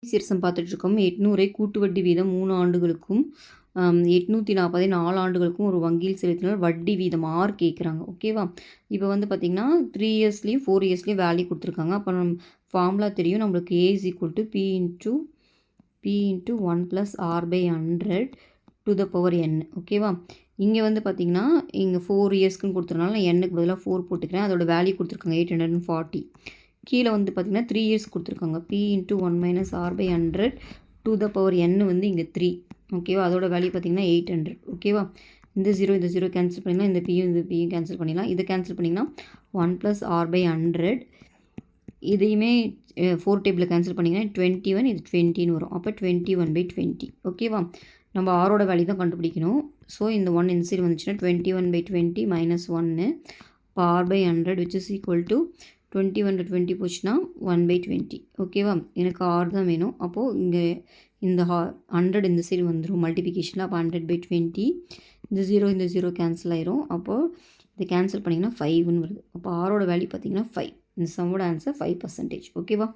சீர்சம் பார்த்துட்ருக்கோம். 800 கூட்டு வட்டி வீதம் 3 ஆண்டுகளுக்கும் 840 4 ஆண்டுகளுக்கும் ஒரு வங்கியில் செலுத்தினால் வட்டி வீதம் ஆர் கேட்குறாங்க. ஓகேவா? இப்போ வந்து பார்த்திங்கன்னா 3 இயர்ஸ்லேயும் 4 இயர்ஸ்லேயும் வேல்யூ கொடுத்துருக்காங்க. அப்போ ஃபார்முலா தெரியும் நம்மளுக்கு A is equal to P into 1 plus R by 100 to the power n. ஓகேவா? இங்கே வந்து பார்த்திங்கன்னா இங்கே 4 இயர்ஸ்க்குன்னு கொடுத்துருனால நான் எண்ணுக்கு பதிலாக 4 போட்டுக்கிறேன். அதோட வேல்யூ கொடுத்துருக்காங்க 840. கீழே வந்து பார்த்திங்கன்னா 3 இயர்ஸ் கொடுத்துருக்காங்க. P into 1 minus R by 100 to the power n வந்து இங்கே 3. ஓகேவா? அதோட வேல்யூ பார்த்திங்கன்னா 800. ஓகேவா? இந்த 0 கேன்சல் பண்ணிடலாம். இந்த பியும் கேன்சல் பண்ணிடலாம். இதை கேன்சல் பண்ணிங்கன்னா 1 plus R by 100. இதையுமே 4 டேபிளில் கேன்சல் பண்ணிங்கன்னா 21, இது 20ன்னு வரும். அப்போ 21/20. ஓகேவா? நம்ம ஆரோட வேல்யூ தான் கண்டுபிடிக்கணும். ஸோ இந்த 1 இந்த சைடு வந்துச்சுன்னா 21/20 minus 1. இப்போ R by 100 which is equal to 21 20 போச்சுன்னா 1/20. ஓகேவா? எனக்கு R தான் வேணும். அப்போது இங்கே இந்த 100 இந்த சைடு வந்துடும் மல்டிபிகேஷனில். அப்போ 100/20. இந்த 0 கேன்சல் ஆயிரும். அப்போது இதை கேன்சல் பண்ணிங்கன்னா 5ன்னு வருது. அப்போ ஆரோட வேல்யூ பார்த்திங்கன்னா 5. இந்த சம்மோட ஆன்சர் 5%. ஓகேவா?